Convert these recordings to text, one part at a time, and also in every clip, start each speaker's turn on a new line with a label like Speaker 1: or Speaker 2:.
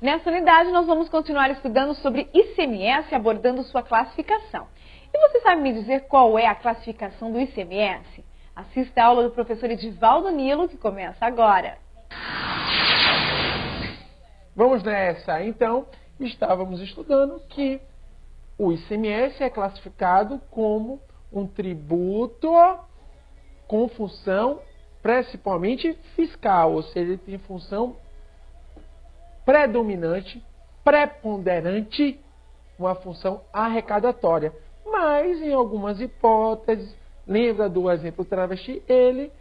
Speaker 1: Nessa unidade, nós vamos continuar estudando sobre ICMS, abordando sua classificação. E você sabe me dizer qual é a classificação do ICMS? Assista a aula do professor Edivaldo Nilo, que começa agora.
Speaker 2: Vamos nessa. Então, estávamos estudando que o ICMS é classificado como um tributo com função principalmente fiscal, ou seja, ele tem função predominante, preponderante, uma função arrecadatória. Mas, em algumas hipóteses, lembra do exemplo travesti, ele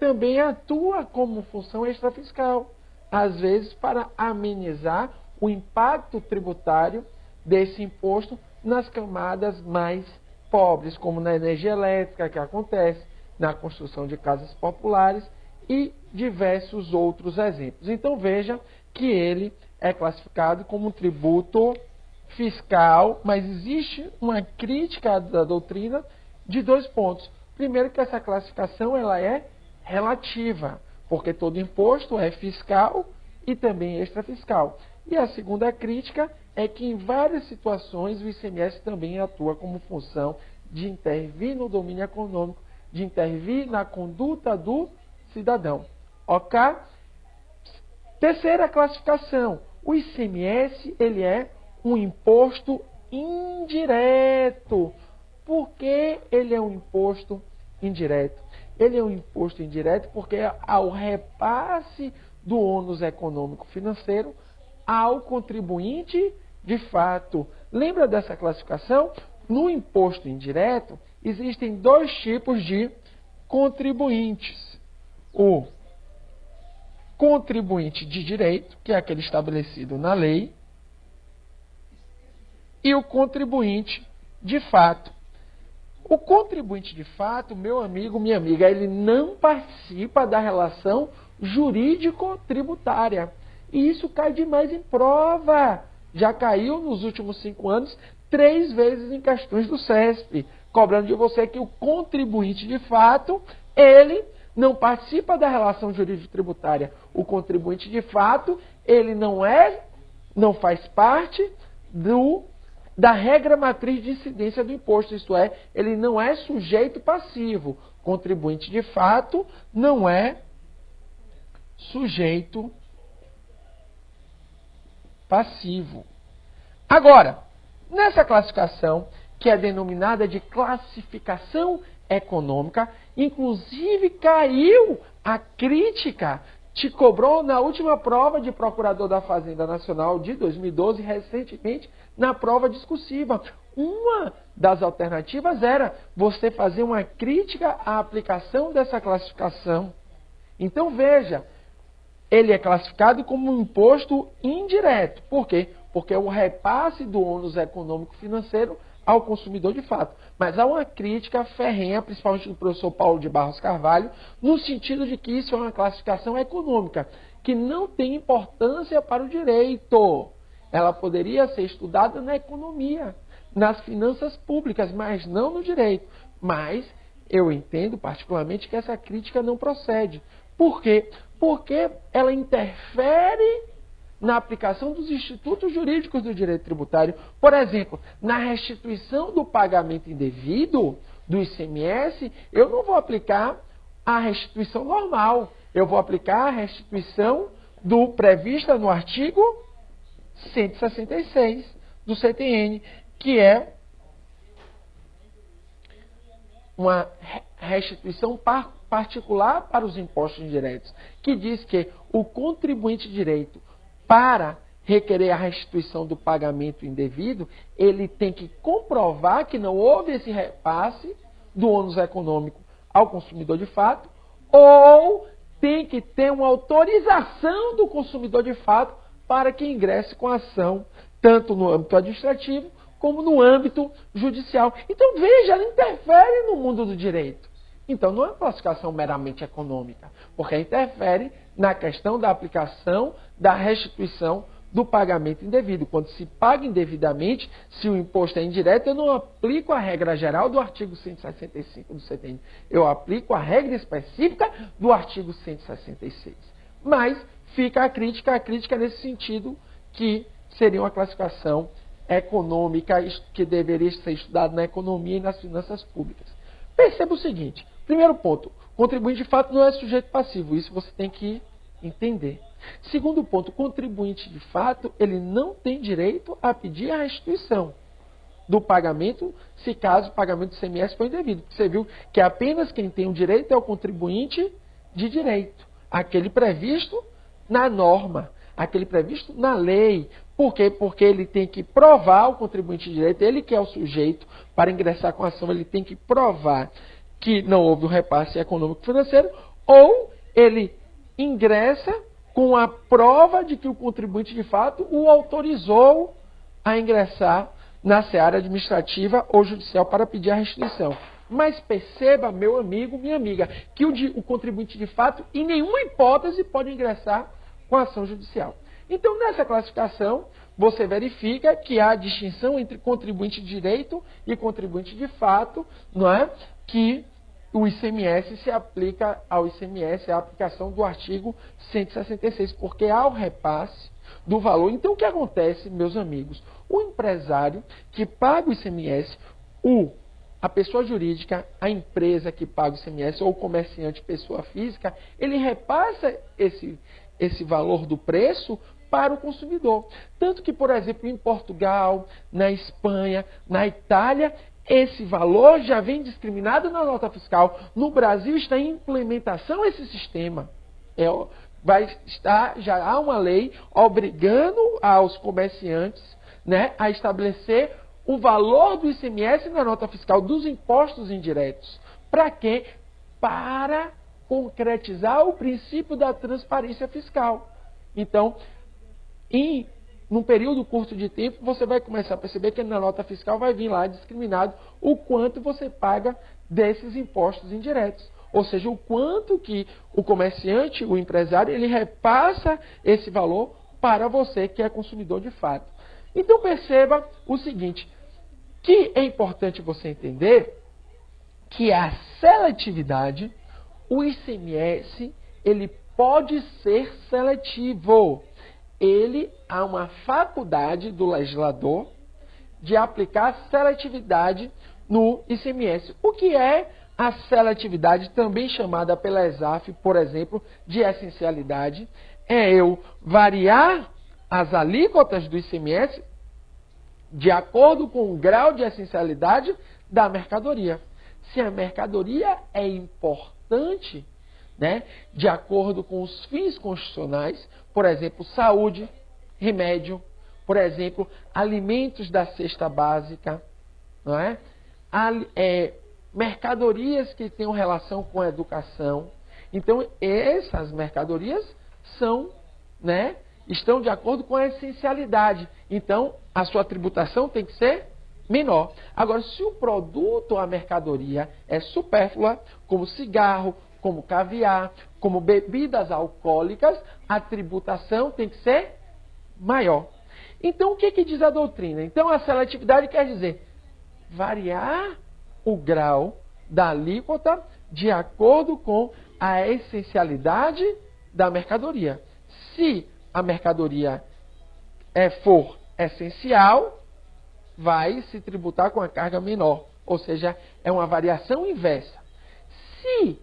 Speaker 2: também atua como função extrafiscal, às vezes para amenizar o impacto tributário desse imposto nas camadas mais pobres, como na energia elétrica, que acontece, na construção de casas populares e diversos outros exemplos. Então veja que ele é classificado como um tributo fiscal, mas existe uma crítica da doutrina de 2 pontos. Primeiro, que essa classificação ela é relativa, porque todo imposto é fiscal e também extrafiscal. E a segunda crítica é que em várias situações o ICMS também atua como função de intervir no domínio econômico, de intervir na conduta do cidadão. Ok? Terceira classificação, o ICMS ele é um imposto indireto. Por que ele é um imposto indireto? Ele é um imposto indireto porque há o repasse do ônus econômico financeiro ao contribuinte de fato. Lembra dessa classificação? No imposto indireto, existem 2 tipos de contribuintes. O contribuinte de direito, que é aquele estabelecido na lei, e o contribuinte de fato. O contribuinte de fato, meu amigo, minha amiga, ele não participa da relação jurídico-tributária. E isso cai demais em prova. Já caiu nos últimos 5 anos 3 vezes em questões do CESP, cobrando de você que o contribuinte de fato, ele não participa da relação jurídico-tributária. O contribuinte de fato, ele não faz parte da regra matriz de incidência do imposto, isto é, ele não é sujeito passivo. Contribuinte de fato não é sujeito passivo. Agora, nessa classificação, que é denominada de classificação econômica, inclusive caiu a crítica, te cobrou na última prova de Procurador da Fazenda Nacional de 2012, recentemente, na prova discursiva. Uma das alternativas era você fazer uma crítica à aplicação dessa classificação. Então veja, ele é classificado como um imposto indireto. Por quê? Porque é o repasse do ônus econômico financeiro ao consumidor de fato. Mas há uma crítica ferrenha, principalmente do professor Paulo de Barros Carvalho, no sentido de que isso é uma classificação econômica, que não tem importância para o direito. Ela poderia ser estudada na economia, nas finanças públicas, mas não no direito. Mas eu entendo particularmente que essa crítica não procede. Por quê? Porque ela interfere na aplicação dos institutos jurídicos do direito tributário. Por exemplo, na restituição do pagamento indevido do ICMS, eu não vou aplicar a restituição normal. Eu vou aplicar a restituição prevista no artigo 166 do CTN, que é uma restituição particular para os impostos indiretos, que diz que o contribuinte direito, para requerer a restituição do pagamento indevido, ele tem que comprovar que não houve esse repasse do ônus econômico ao consumidor de fato, ou tem que ter uma autorização do consumidor de fato para que ingresse com a ação, tanto no âmbito administrativo como no âmbito judicial. Então veja, ela interfere no mundo do direito. Então não é uma classificação meramente econômica, porque interfere na questão da aplicação da restituição do pagamento indevido. Quando se paga indevidamente, se o imposto é indireto, eu não aplico a regra geral do artigo 165 do CTN. Eu aplico a regra específica do artigo 166. Mas fica a crítica nesse sentido que seria uma classificação econômica que deveria ser estudada na economia e nas finanças públicas. Perceba o seguinte, primeiro ponto, contribuinte de fato não é sujeito passivo, isso você tem que entender. Segundo ponto, contribuinte de fato, ele não tem direito a pedir a restituição do pagamento, se caso o pagamento do ICMS for indevido. Você viu que apenas quem tem o direito é o contribuinte de direito, aquele previsto na norma, aquele previsto na lei. Por quê? Porque ele tem que provar, o contribuinte de direito, ele que é o sujeito para ingressar com a ação, ele tem que provar que não houve um repasse econômico-financeiro, ou ele ingressa com a prova de que o contribuinte de fato o autorizou a ingressar na seara administrativa ou judicial para pedir a restituição. Mas perceba, meu amigo, minha amiga, que o contribuinte de fato, em nenhuma hipótese, pode ingressar com a ação judicial. Então, nessa classificação, você verifica que há distinção entre contribuinte de direito e contribuinte de fato, não é? Que o ICMS se aplica ao ICMS, a aplicação do artigo 166, porque há o repasse do valor. Então, o que acontece, meus amigos? O empresário que paga o ICMS, a pessoa jurídica, a empresa que paga o ICMS, ou o comerciante, pessoa física, ele repassa esse valor do preço para o consumidor. Tanto que, por exemplo, em Portugal, na Espanha, na Itália, esse valor já vem discriminado na nota fiscal. No Brasil está em implementação esse sistema. Já há uma lei obrigando aos comerciantes, né, a estabelecer o valor do ICMS na nota fiscal dos impostos indiretos. Para quê? Para concretizar o princípio da transparência fiscal. Então, num período curto de tempo, você vai começar a perceber que na nota fiscal vai vir lá discriminado o quanto você paga desses impostos indiretos. Ou seja, o quanto que o comerciante, o empresário, ele repassa esse valor para você que é consumidor de fato. Então perceba o seguinte, que é importante você entender que a seletividade, o ICMS, ele pode ser seletivo. Ele há uma faculdade do legislador de aplicar seletividade no ICMS. O que é a seletividade, também chamada pela ESAF, por exemplo, de essencialidade? É eu variar as alíquotas do ICMS de acordo com o grau de essencialidade da mercadoria. Se a mercadoria é importante, né, de acordo com os fins constitucionais, por exemplo, saúde, remédio, por exemplo, alimentos da cesta básica, não é? Mercadorias que tenham relação com a educação. Então, essas mercadorias são, né, estão de acordo com a essencialidade. Então, a sua tributação tem que ser menor. Agora, se o produto, a mercadoria, é supérflua, como cigarro, como caviar, como bebidas alcoólicas, a tributação tem que ser maior. Então, o que diz a doutrina? Então, a seletividade quer dizer variar o grau da alíquota de acordo com a essencialidade da mercadoria. Se a mercadoria for essencial, vai se tributar com a carga menor. Ou seja, é uma variação inversa. Se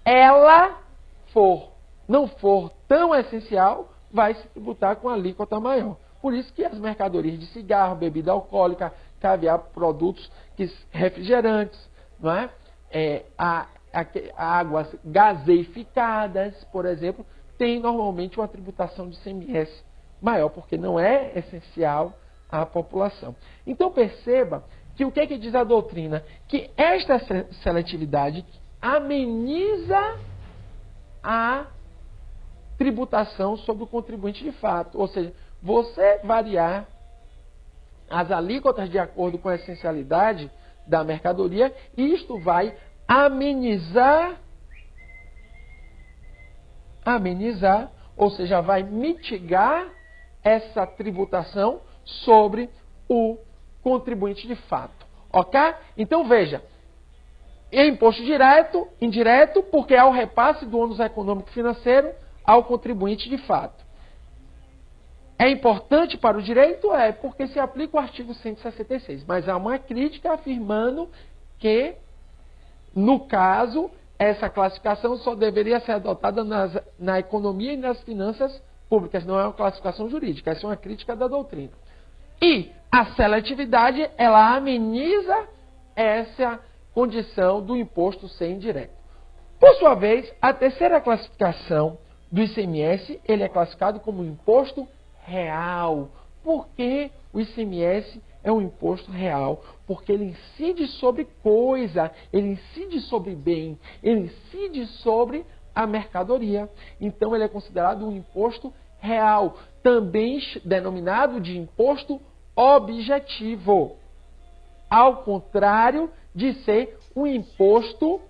Speaker 2: ela não for tão essencial, vai se tributar com a alíquota maior. Por isso que as mercadorias de cigarro, bebida alcoólica, caviar, produtos refrigerantes, não é? Águas gaseificadas, por exemplo, tem normalmente uma tributação de ICMS maior, porque não é essencial à população. Então perceba que o que diz a doutrina? Que esta seletividade ameniza a tributação sobre o contribuinte de fato. Ou seja, você variar as alíquotas de acordo com a essencialidade da mercadoria, isto vai amenizar, ou seja, vai mitigar essa tributação sobre o contribuinte de fato. Ok? Então veja, é imposto direto, indireto, porque há o repasse do ônus econômico financeiro ao contribuinte de fato. É importante para o direito? É, porque se aplica o artigo 166. Mas há uma crítica afirmando que, no caso, essa classificação só deveria ser adotada na economia e nas finanças públicas. Não é uma classificação jurídica, essa é uma crítica da doutrina. E a seletividade, ela ameniza essa condição do imposto ser indireto. Por sua vez, a terceira classificação do ICMS, ele é classificado como imposto real. Por que o ICMS é um imposto real? Porque ele incide sobre coisa, ele incide sobre bem, ele incide sobre a mercadoria. Então, ele é considerado um imposto real, também denominado de imposto objetivo, ao contrário de ser um imposto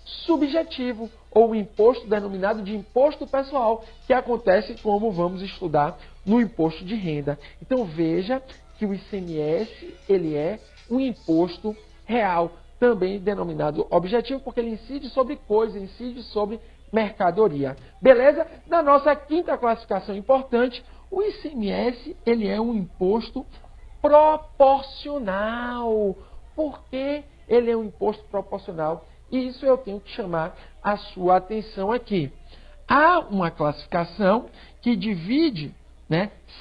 Speaker 2: subjetivo, ou um imposto denominado de imposto pessoal, que acontece como vamos estudar no imposto de renda. Então veja que o ICMS, ele é um imposto real, também denominado objetivo, porque ele incide sobre coisa, incide sobre mercadoria. Beleza? Na nossa quinta classificação importante, o ICMS, ele é um imposto proporcional. Por que ele é um imposto proporcional? E isso eu tenho que chamar a sua atenção aqui. Há uma classificação que divide,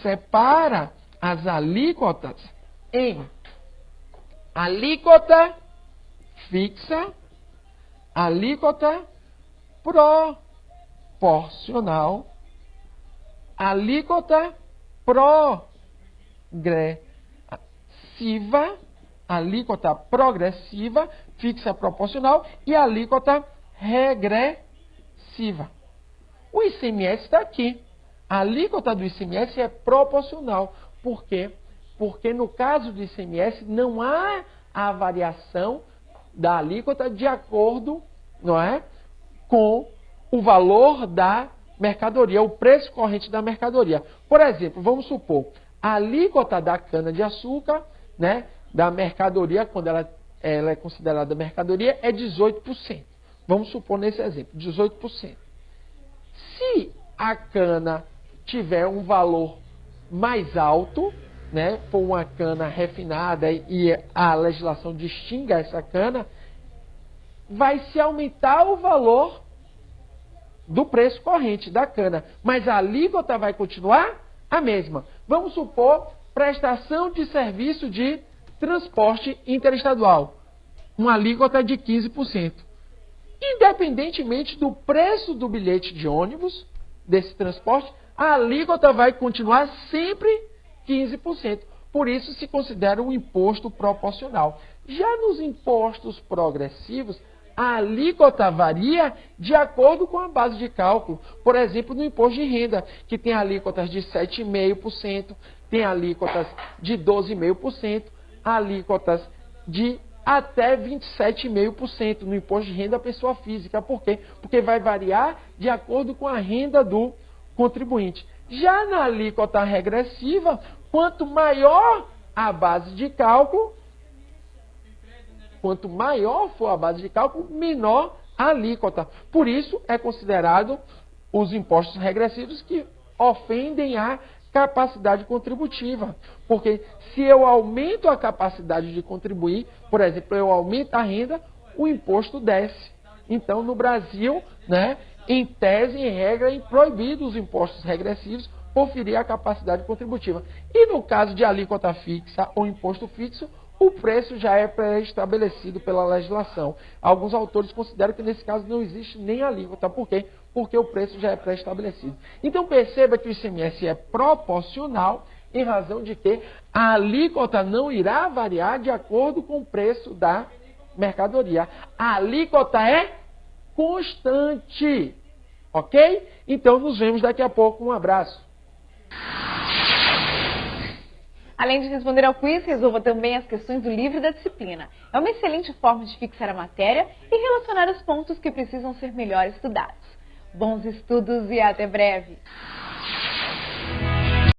Speaker 2: separa as alíquotas em alíquota fixa, alíquota proporcional, alíquota progressiva, alíquota progressiva, fixa proporcional e alíquota regressiva. O ICMS está aqui. A alíquota do ICMS é proporcional. Por quê? Porque no caso do ICMS não há a variação da alíquota de acordo, com o valor da mercadoria, o preço corrente da mercadoria. Por exemplo, vamos supor, a alíquota da cana-de-açúcar, da mercadoria, quando ela é considerada mercadoria, é 18%. Vamos supor nesse exemplo, 18%. Se a cana tiver um valor mais alto, for uma cana refinada e a legislação distinga essa cana, vai se aumentar o valor do preço corrente da cana, mas a alíquota vai continuar a mesma. Vamos supor prestação de serviço de transporte interestadual, uma alíquota de 15%. Independentemente do preço do bilhete de ônibus, desse transporte, a alíquota vai continuar sempre 15%. Por isso se considera um imposto proporcional. Já nos impostos progressivos, a alíquota varia de acordo com a base de cálculo. Por exemplo, no imposto de renda, que tem alíquotas de 7,5%, tem alíquotas de 12,5%, alíquotas de até 27,5% no imposto de renda à pessoa física. Por quê? Porque vai variar de acordo com a renda do contribuinte. Já na alíquota regressiva, quanto maior a base de cálculo, quanto maior for a base de cálculo, menor a alíquota. Por isso, é considerado os impostos regressivos que ofendem a capacidade contributiva. Porque se eu aumento a capacidade de contribuir, por exemplo, eu aumento a renda, o imposto desce. Então, no Brasil, em tese, em regra, é proibido os impostos regressivos por ferir a capacidade contributiva. E no caso de alíquota fixa ou imposto fixo, o preço já é pré-estabelecido pela legislação. Alguns autores consideram que nesse caso não existe nem alíquota. Por quê? Porque o preço já é pré-estabelecido. Então perceba que o ICMS é proporcional em razão de que a alíquota não irá variar de acordo com o preço da mercadoria. A alíquota é constante. Ok? Então nos vemos daqui a pouco. Um abraço.
Speaker 1: Além de responder ao quiz, resolva também as questões do livro da disciplina. É uma excelente forma de fixar a matéria e relacionar os pontos que precisam ser melhor estudados. Bons estudos e até breve!